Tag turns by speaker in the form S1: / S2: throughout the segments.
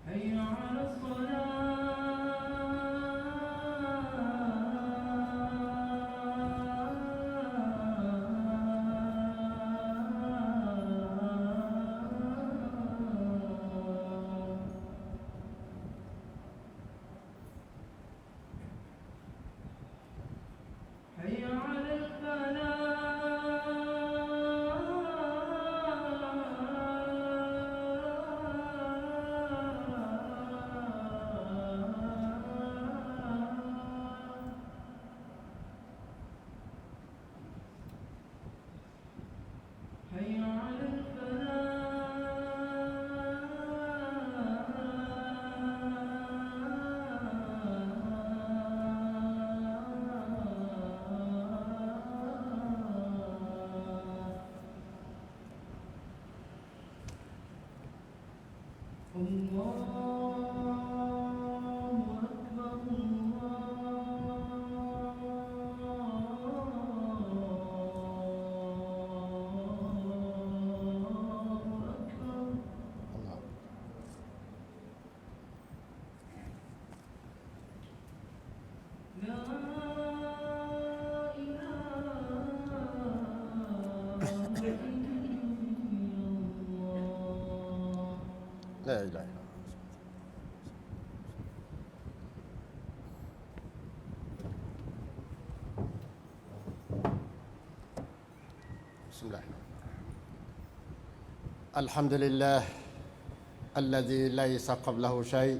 S1: حي على حي على حي على
S2: لا إله إلا الله. بسم الله. الحمد لله الذي ليس قبله شيء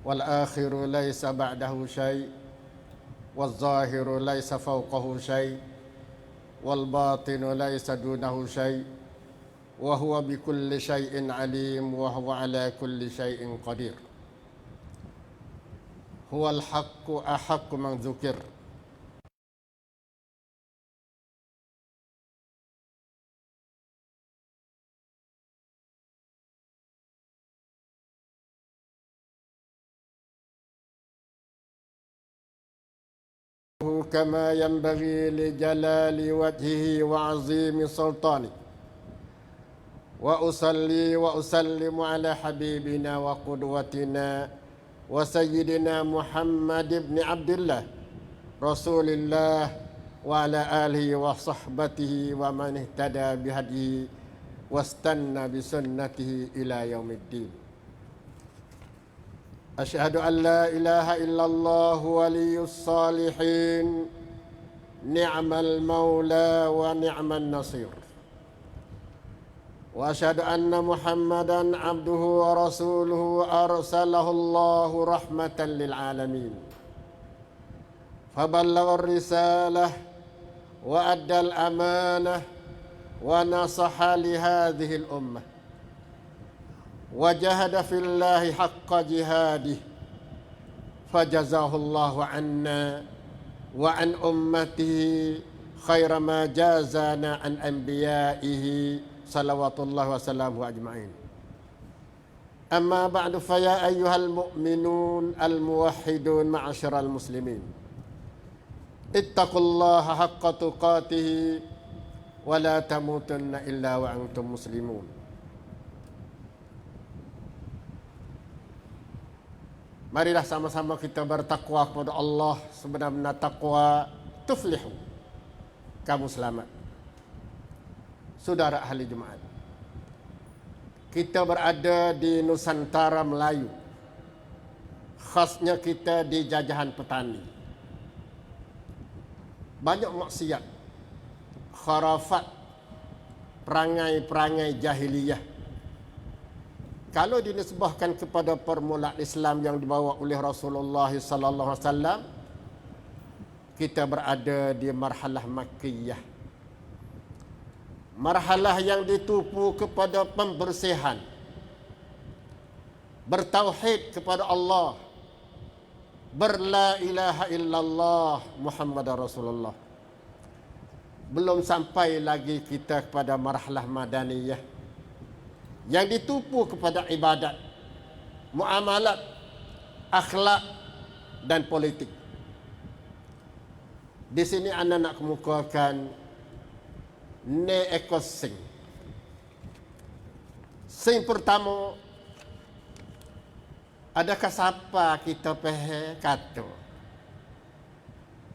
S2: والآخر ليس بعده شيء والظاهر ليس فوقه شيء والباطن ليس دونه شيء وهو بكل شيء عليم وهو على كل شيء قدير. هو الحق أحق من ذكر كما ينبغي لجلال وجهه وعظيم سلطانه. وأصلي وأسلم على حبيبنا وقدوتنا وسيدنا محمد بن عبد الله رسول الله وعلى آله وصحبته ومن اهتدى بهديه واستنى بسنته إلى يوم الدين. أشهد أن لا إله إلا الله ولي الصالحين نعم المولى ونعم النصير. وأشهد أن محمدًا عبده ورسوله أرسله الله رحمة للعالمين فبلغ الرسالة وأدى الأمانة ونصح لهذه الأمة وجاهد في الله حق جهاده فجزاه الله عنا وعن أمته خير ما جازانا عن أنبيائه صلوات الله وسلامه أجمعين. أما بعد فيا أيها المؤمنون الموحدون معشر المسلمين اتقوا الله حق تقاته ولا تموتن إلا وأنتم مسلمون. Marilah sama-sama kita bertakwa kepada Allah. Sebenarnya takwa tuflihu, kamu selamat. Saudara ahli Jumaat, kita berada di Nusantara Melayu, khasnya kita di jajahan petani. Banyak maksiat, kharafat, perangai-perangai jahiliyah. Kalau dinisbahkan kepada permulaan Islam yang dibawa oleh Rasulullah sallallahu alaihi wasallam, kita berada di marhalah Makkiyah. Marhalah yang ditupu kepada pembersihan, bertauhid kepada Allah, berla ilaha illallah Muhammadar Rasulullah. Belum sampai lagi kita kepada marhalah Madaniyah yang ditupu kepada ibadat, muamalat, akhlak dan politik. Di sini anda nak kemukakan ne ekor sing. Sing pertama, adakah siapa kita kata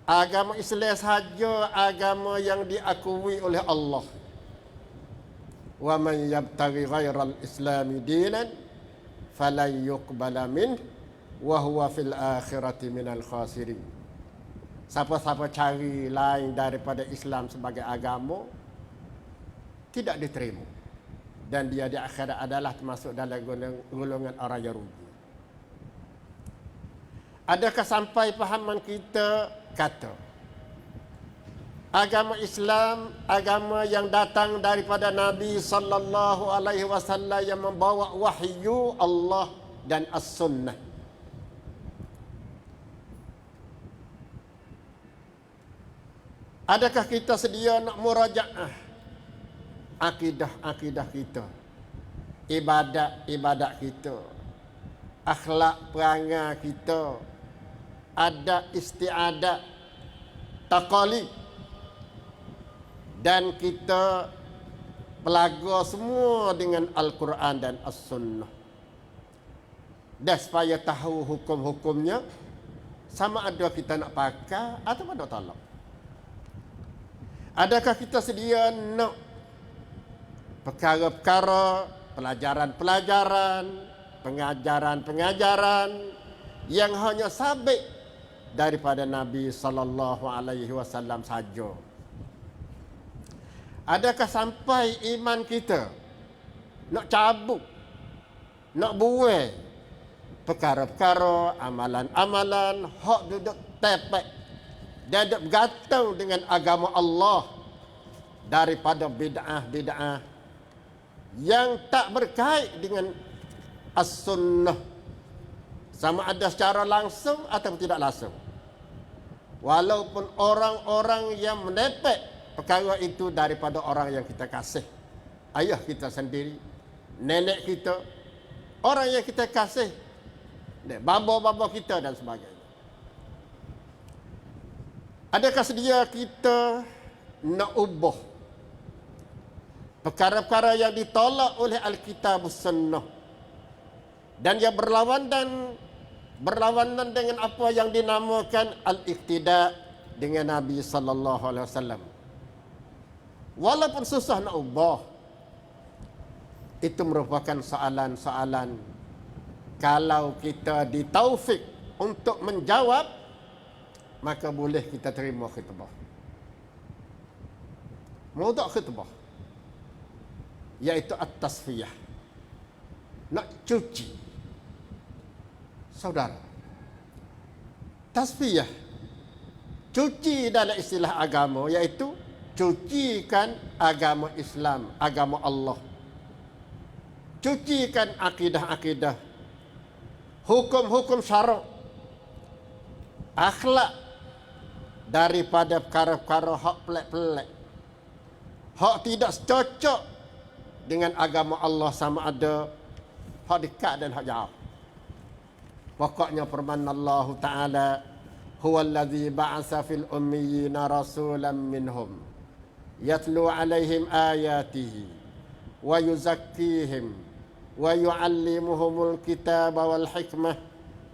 S2: agama Islam sahaja agama yang diakui oleh Allah. Wa man yabtaghi ghairal islami dinan falan yuqbala min wa huwa fil akhirati minal khasirin. Siapa-siapa cari lain daripada Islam sebagai agama tidak diterima, dan dia di akhirat adalah termasuk dalam golongan orang yang rugi. Adakah sampai pahaman kita kata agama Islam agama yang datang daripada Nabi sallallahu alaihi wasallam yang membawa wahyu Allah dan as-sunnah? Adakah kita sedia nak murajaah akidah kita, ibadat kita, akhlak perangai kita, adat istiadat, taqalid, dan kita pelaga semua dengan Al-Quran dan As-Sunnah, dan supaya tahu hukum-hukumnya, sama ada kita nak pakai atau nak tolak. Adakah kita sedia nak perkara-perkara, pelajaran-pelajaran, pengajaran-pengajaran yang hanya sabit daripada Nabi sallallahu alaihi wasallam saja? Adakah sampai iman kita nak cabut, nak buai perkara-perkara, amalan-amalan hak duduk tepek dan duduk bergantung dengan agama Allah daripada bid'ah-bid'ah yang tak berkait dengan as-sunnah, sama ada secara langsung atau tidak langsung. Walaupun orang-orang yang menepek perkara itu daripada orang yang kita kasih, ayah kita sendiri, nenek kita, orang yang kita kasih, bapa-bapa kita dan sebagainya. Adakah sedia kita nak ubah perkara-perkara yang ditolak oleh Alkitab Sunnah dan yang berlawanan dengan apa yang dinamakan al-iqtida dengan Nabi sallallahu alaihi wasallam? Walaupun susah nak ubah, itu merupakan soalan-soalan kalau kita ditaufik untuk menjawab, maka boleh kita terima khutbah. Maudu' khutbah iaitu at-tasfiyah, nak cuci. Saudara, tasfiyah, cuci dalam istilah agama iaitu cucikan agama Islam, agama Allah. Cucikan akidah-akidah, hukum-hukum syarak, akhlak daripada perkara-perkara hak pelik-pelik, hak tidak cocok dengan agama Allah, sama ada hak dekat dan hak jauh. Pokoknya firman Allah Ta'ala, huwallazi ba'asa fil ummiyina rasulan minhum yatlu alaihim ayatihi wa yuzakkihim wa yu'allimuhumul kitaba wal hikmah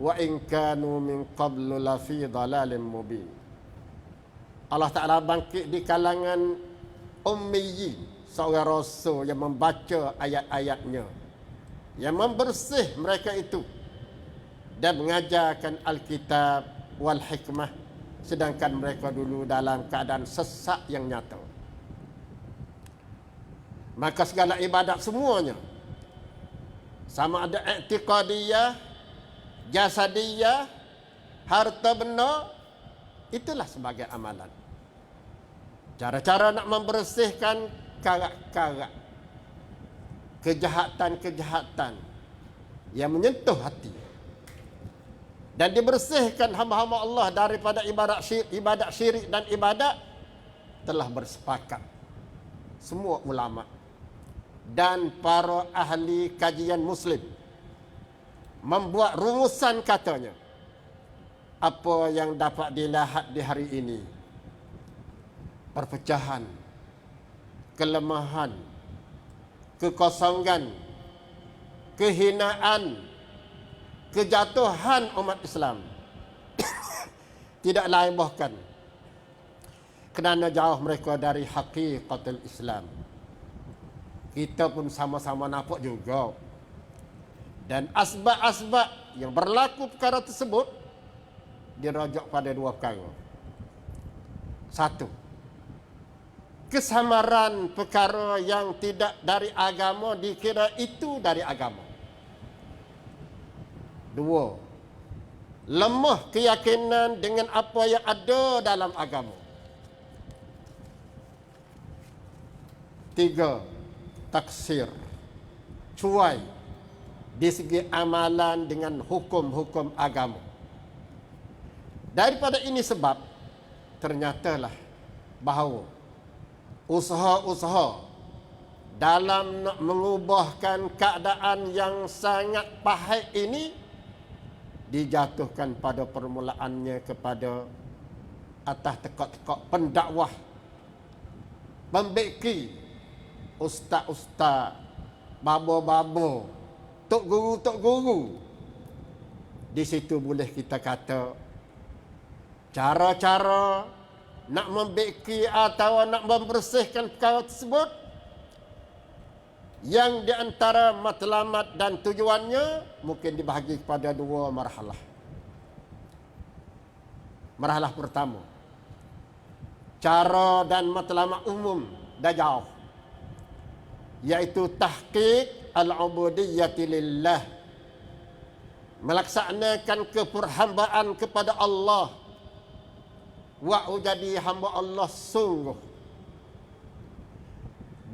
S2: wa in kanu min qablu lafi dhalalin mubin. Allah Ta'ala bangkit di kalangan ummiyin, seorang rasul yang membaca ayat-ayatnya, yang membersih mereka itu dan mengajarkan Alkitab wal hikmah, sedangkan mereka dulu dalam keadaan sesak yang nyata. Maka segala ibadat semuanya, sama ada i'tiqadiyah, jasadiyah, harta benda, itulah sebagai amalan. Cara-cara nak membersihkan karak-karak, kejahatan-kejahatan yang menyentuh hati, dan dibersihkan hamba-hamba Allah daripada ibadat syirik dan ibadat, telah bersepakat semua ulama dan para ahli kajian Muslim membuat rumusan, katanya apa yang dapat dilihat di hari ini, perpecahan, kelemahan, kekosongan, kehinaan, kejatuhan umat Islam tidak lain bahkan kerana jauh mereka dari hakikatul Islam. Kita pun sama-sama nampak juga. Dan asbab-asbab yang berlaku perkara tersebut dirujuk pada dua perkara. Satu, kesamaran perkara yang tidak dari agama dikira itu dari agama. Dua, lemah keyakinan dengan apa yang ada dalam agama. Tiga, taksir, cuai di segi amalan dengan hukum-hukum agama. Daripada ini sebab, ternyatalah bahawa usaha-usaha dalam nak mengubahkan keadaan yang sangat pahit ini dijatuhkan pada permulaannya kepada atas tekak-tekak pendakwah, pembeki, ustaz-ustaz, babo-babo, tok guru. Di situ boleh kita kata cara-cara nak membeki atau nak membersihkan perkara tersebut yang di antara matlamat dan tujuannya mungkin dibahagi kepada dua marhalah. Marhalah pertama, cara dan matlamat umum dah jauh, iaitu tahqiq al-ubudiyyati lillah, melaksanakan keperhambaan kepada Allah, wa jadi hamba Allah sungguh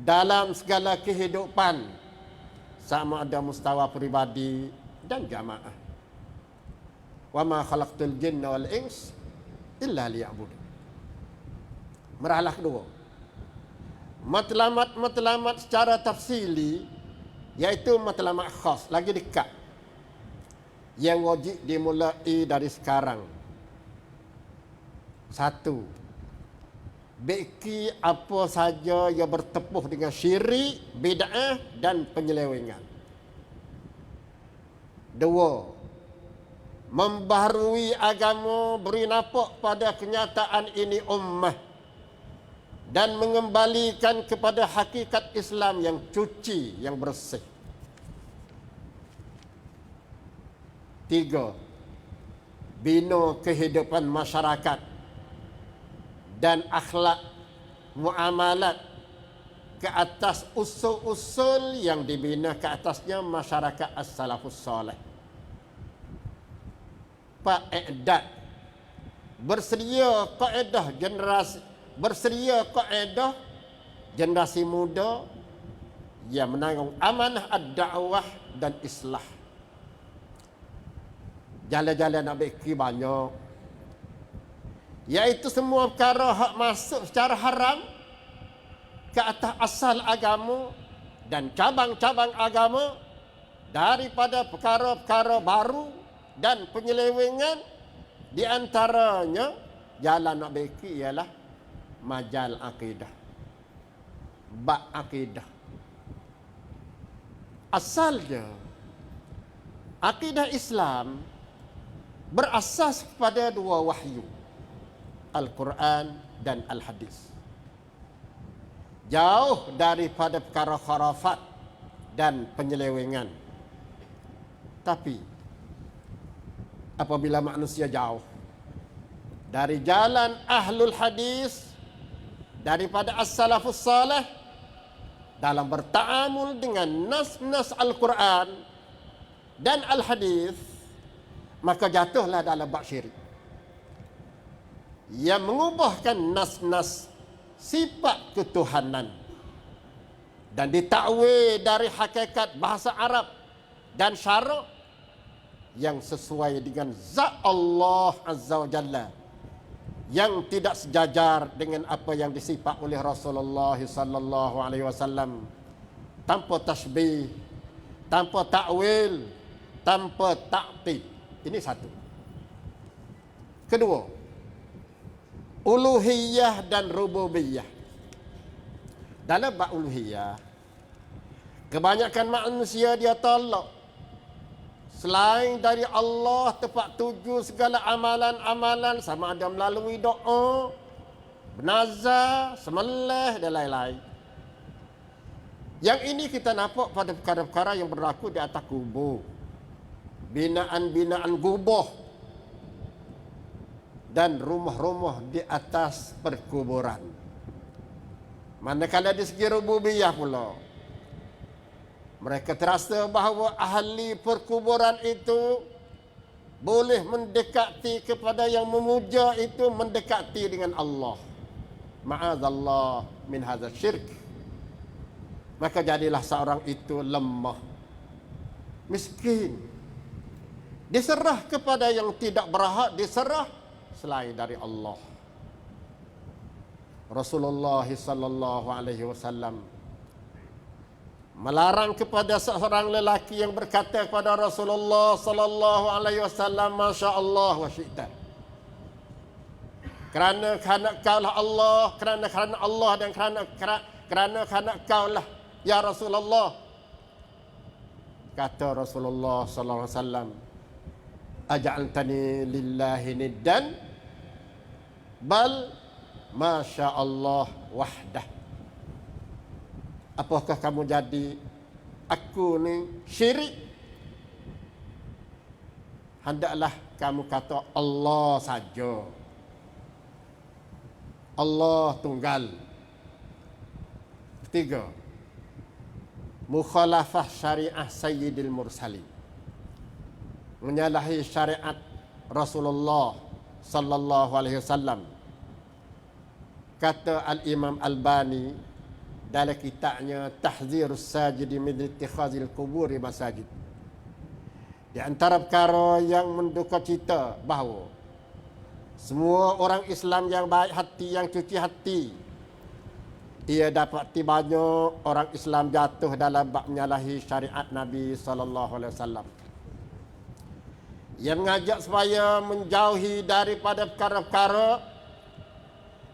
S2: dalam segala kehidupan, sama ada mustawa peribadi dan jamaah. Wa ma khalaqtul jinna wal ins illa liya'budun. Marhalah kedua, matlamat secara tafsili, iaitu matlamat khas, lagi dekat, yang wajib dimulai dari sekarang. Satu, beki apa saja yang bertepuh dengan syirik, bid'ah dan penyelewengan. Dua, membaharui agama beri nampak pada kenyataan ini ummah dan mengembalikan kepada hakikat Islam yang suci, yang bersih. Tiga, bina kehidupan masyarakat dan akhlak muamalat ke atas usul-usul yang dibina ke atasnya masyarakat as-salafus salih. Faedah bersedia generasi muda yang menanggung amanah ad-da'wah dan islah. Jalan-jalan nak beki banyak, iaitu semua perkara hak masuk secara haram ke atas asal agama dan cabang-cabang agama, daripada perkara-perkara baru dan penyelewengan. Di antaranya jalan nak beki ialah majal akidah, bab akidah. Asalnya akidah Islam berasas kepada dua wahyu, Al-Quran dan Al-Hadis. Jauh daripada perkara khurafat dan penyelewengan. Tapi apabila manusia jauh dari jalan ahlul hadis, daripada as-salafus salih dalam bertaamul dengan nas-nas Al-Quran dan Al-Hadis, maka jatuhlah dalam bab syirik yang mengubahkan nas-nas sifat ketuhanan dan ditakwil dari hakikat bahasa Arab dan syarak yang sesuai dengan zat Allah Azza wa Jalla, yang tidak sejajar dengan apa yang disifat oleh Rasulullah sallallahu alaihi wasallam, tanpa tasbih, tanpa takwil, tanpa ta'til. Ini satu. Kedua, uluhiyah dan rububiyah. dalam bab uluhiyah, kebanyakan manusia dia tolak selain dari Allah tempat tuju segala amalan-amalan, sama ada melalui doa, bernazar, sembelih dan lain-lain. Yang ini kita nampak pada perkara-perkara yang berlaku di atas kubur. Binaan-binaan gubah dan rumah-rumah di atas perkuburan. Manakala di segi rububiyah pula, mereka terasa bahawa ahli perkuburan itu boleh mendekati kepada yang memuja itu, mendekati dengan Allah. Ma'adzallah min hadzal syirk. Maka jadilah seorang itu lemah, miskin, diserah kepada yang tidak berhak diserah selain dari Allah. Rasulullah sallallahu alaihi wasallam melarang kepada seorang lelaki yang berkata kepada Rasulullah sallallahu alaihi wasallam, Masya Allah wa syi'ta. Kerana kau lah Allah, kerana Allah dan kerana kau lah ya Rasulullah. Kata Rasulullah sallallahu alaihi wasallam, aj'altani lillahi niddan bal Masya Allah wahdah. Apakah kamu jadi aku ni syirik? Hendaklah kamu kata Allah saja. Allah tunggal. Ketiga, mukhalafah syariah sayyidil mursalin, menyalahi syariat Rasulullah sallallahu alaihi wasallam. Kata Al-Imam Albani dalam kitabnya Tahzirus Sajidi min Ittikhazil Quburi Masajid, di antara perkara yang menduka cita bahawa semua orang Islam yang baik hati, yang cuci hati, ia dapati banyak orang Islam jatuh dalam bab menyalahi syariat Nabi sallallahu alaihi wasallam. Ia mengajak supaya menjauhi daripada perkara-perkara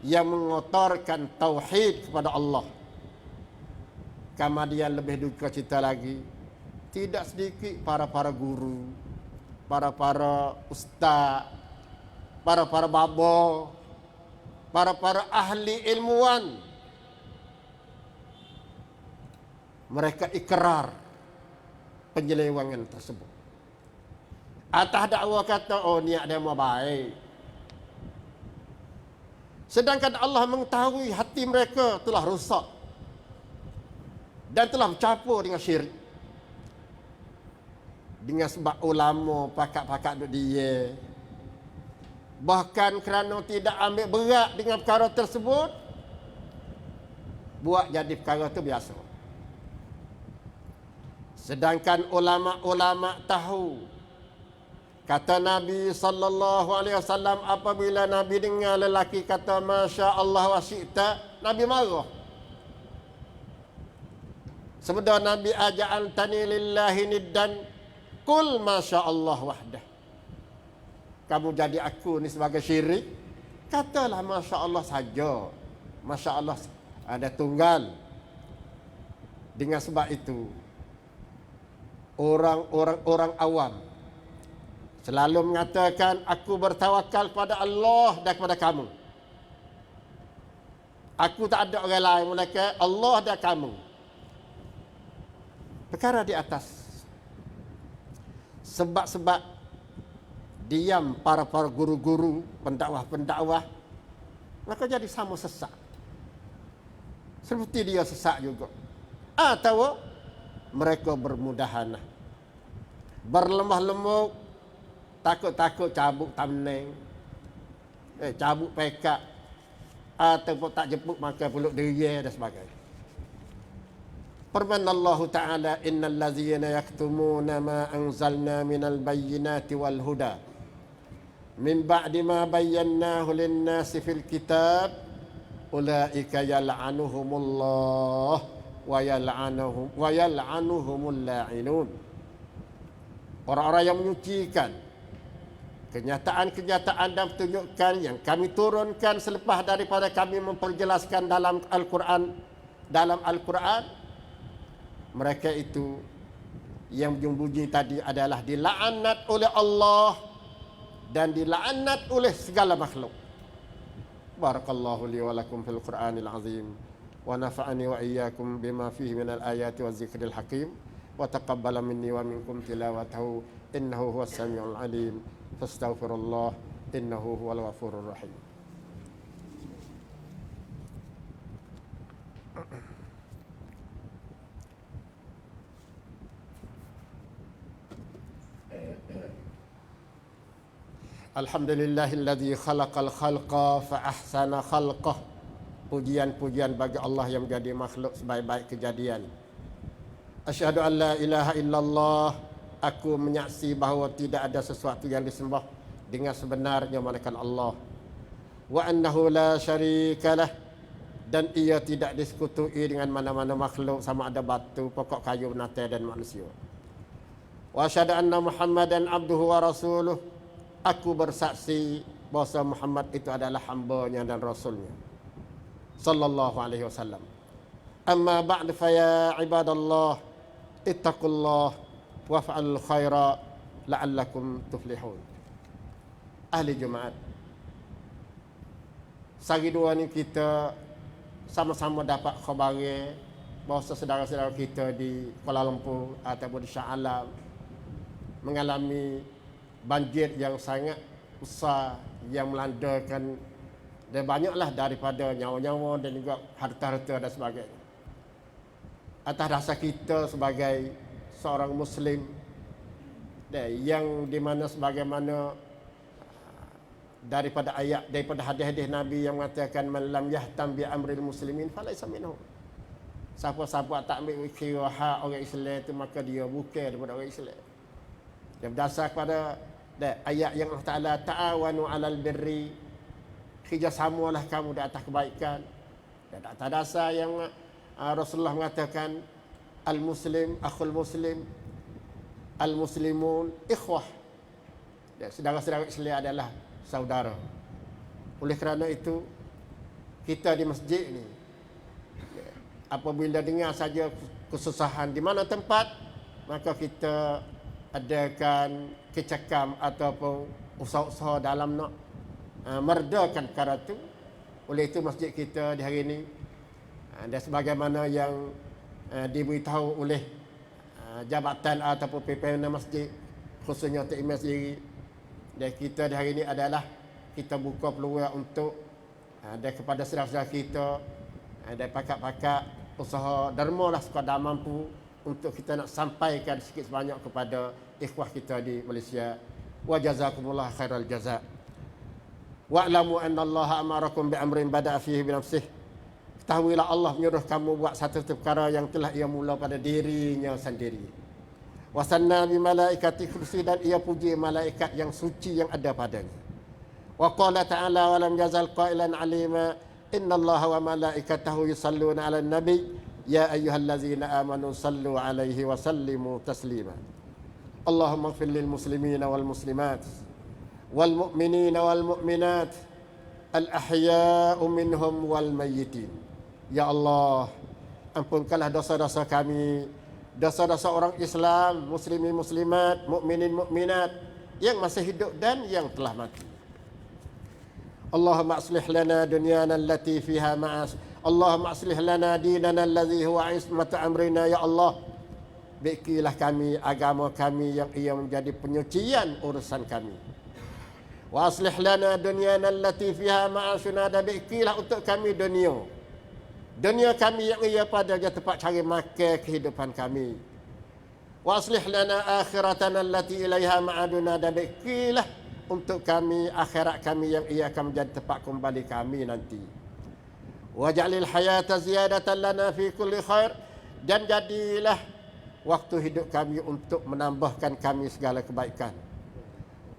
S2: yang mengotorkan tauhid kepada Allah. Kemudian lebih duka cita lagi, tidak sedikit para guru, para ustaz, para baba, para ahli ilmuwan, mereka ikrar penyelewengan tersebut. Atas dakwa kata, oh niat dia mau baik. Sedangkan Allah mengetahui hati mereka telah rusak dan telah bercampur dengan syirik. Dengan sebab ulama pakat-pakat duk dia, bahkan kerana tidak ambil berat dengan perkara tersebut, buat jadi perkara itu biasa. Sedangkan ulama-ulama tahu, kata Nabi sallallahu alaihi wasallam, apabila Nabi dengar lelaki kata Masya Allah wa syi'ta, Nabi marah. Sebenarnya Nabi aja'altani lillahi niddan kul Masya Allah wahdah. Kamu jadi aku ni sebagai syirik, katalah Masya Allah saja. Masya Allah ada tunggal. Dengan sebab itu, orang awam selalu mengatakan, aku bertawakal pada Allah dan kepada kamu. Aku tak ada orang lain melainkan Allah dan kamu. Perkara di atas. Sebab-sebab diam para guru-guru, pendakwah-pendakwah, maka jadi sama sesak. Seperti dia sesak juga. Atau mereka bermudahanah, berlemah lembut, takut-takut cabut thumbnail, cabut pekat, ataupun tak jemput maka peluk diri dan sebagainya. Firman Allah Ta'ala, innal ladzina yaktumuna ma anzalna minal bayyinati wal huda min ba'di ma bayyanahu lin-nasi fil kitab ulaika yal'anuhumullah wa yal'anuhumul la'inun. Orang-orang yang menyucikan kenyataan-kenyataan dan pertunjukan yang kami turunkan selepas daripada kami memperjelaskan dalam Al-Quran dalam Al-Quran, mereka itu yang bunyi tadi adalah dilaknat oleh Allah dan dilaknat oleh segala makhluk. Barakallahu li wa lakum fil Qur'anil azim wa nafa'ani wa iyyakum bima fihi minal ayati wa zikril hakim wa taqabbala minni wa minkum tilawatahu innahu huwas samiul alim fastaghfirullah innahu huwal ghafurur rahim. Alhamdulillahilladzi khalaqal khalqa fa ahsana khalqah. Pujian-pujian bagi Allah yang menjadi makhluk sebaik-baik kejadian. Asyhadu an la ilaha illallah. Aku menyaksi bahawa tidak ada sesuatu yang disembah dengan sebenarnya melainkan Allah. Wa annahu la syarikalah. Dan ia tidak disekutu'i dengan mana-mana makhluk, sama ada batu, pokok kayu, binatang dan manusia. Wa asyhadu anna Muhammadan abduhu wa rasuluh. Aku bersaksi bahawa Muhammad itu adalah hamba-Nya dan rasulnya sallallahu alaihi wasallam. Amma ba'd fa ya ibadallah ittaqullah wa fa'alul khaira la'allakum tuflihun. Ahli Jumaat, sehari dua ni kita sama-sama dapat khabar bahawa saudara-saudara kita di Kuala Lumpur ataupun di Shah Alam mengalami banjir yang sangat besar yang melandakan dan banyaklah daripada nyawa-nyawa dan juga harta-harta dan sebagainya. Atas dasar kita sebagai seorang Muslim yang di mana sebagaimana daripada ayat daripada hadis-hadis Nabi yang mengatakan man lam yahtam bi amril muslimin falaysa minhum. Siapa-siapa tak ambil kira hak orang Islam itu maka dia bukan daripada orang Islam. Dia berdasar kepada ayat yang Allah Ta'ala ta'awanu alal birri, kerjasamalah kamu di atas kebaikan. Dan atas dasar yang Rasulullah mengatakan al-muslim akhul muslim, al-muslimun ikhwah. Dan saudara-saudara Islam adalah saudara. Oleh kerana itu kita di masjid ni apabila dengar saja kesusahan di mana tempat, maka kita adakan kecakam ataupun usaha-usaha dalam nak meredakan perkara itu. Oleh itu masjid kita di hari ini dan sebagaimana yang diberitahu oleh jabatan ataupun pimpinan masjid khususnya Tok Imam sendiri, dan kita di hari ini adalah kita buka peluang untuk dan kepada saudara-saudara kita dan pakar-pakar usaha derma lah sekadar mampu untuk kita nak sampaikan sikit sebanyak kepada ikhwah kita di Malaysia. Wa jazakumullah khairal jaza. Wa'lamu anna Allah amarakum bi amrin bada'a fihi bi nafsih. Ketahuilah Allah menyuruh kamu buat satu perkara yang telah ia mula pada dirinya sendiri. Wa sanna bi malaikati kursi, dan ia puji malaikat yang suci yang ada padanya. Wa qala ta'ala wa lam yazal qailan alima inna Allah wa malaikatahu yusalluna 'alan nabi ya ayyuhallazina amanu sallu 'alaihi wa sallimu taslima. Allahumma ighfir lil muslimina wal muslimat wal mu'minina wal mu'minat al ahya'u minhum wal mayyitin. Ya Allah, ampunkanlah dosa-dosa kami, dosa-dosa orang Islam, muslimin muslimat, mukminin mukminat yang masih hidup dan yang telah mati. Allahumma aslih lana dunyana allati fiha ma'as. Allahumma aslih lana dinana allazi huwa ismatu amrina. Ya Allah, bikilah kami agama kami yang ia menjadi penyucian urusan kami. Wa aslih lana dunyana allati fiha ma'asuna. Dan bikilah untuk kami dunia kami yang ia padanya tempat cari makan kehidupan kami. Wa aslih lana akhiratana allati ilaiha ma'aduna. Dan bikilah untuk kami akhirat kami yang ia akan menjadi tempat kembali kami nanti. Waj'alil hayata ziyadatan lana fi kulli khair. Dan jadilah waktu hidup kami untuk menambahkan kami segala kebaikan.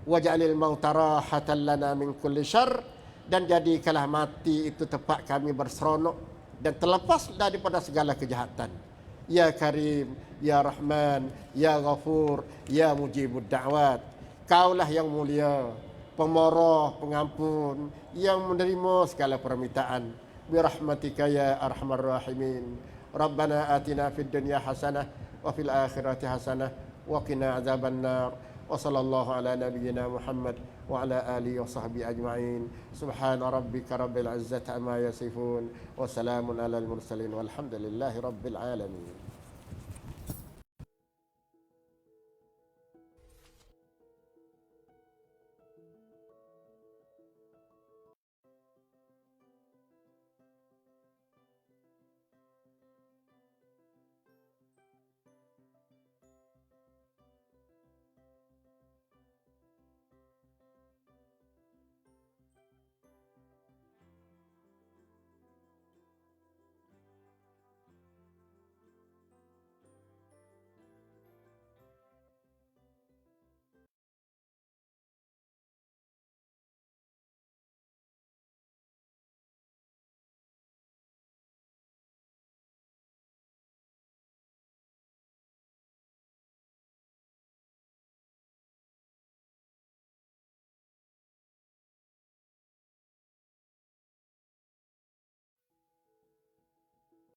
S2: Waj'alil mauta rahatan lana min kulli syarr. Dan jadikanlah mati itu tempat kami berseronok dan terlepas daripada segala kejahatan. Ya Karim, Ya Rahman, Ya Ghafur, Ya Mujibud Da'wat. Kaulah yang mulia, pemarah, pengampun, yang menerima segala permintaan. برحمتك يا أرحم الراحمين. ربنا آتنا في الدنيا حسنة وفي الآخرة حسنة وقنا عذاب النار. وصلى الله على نبينا محمد وعلى آله وصحبه أجمعين. سبحان ربك رب العزة عما يصفون وسلام على المرسلين والحمد لله رب العالمين.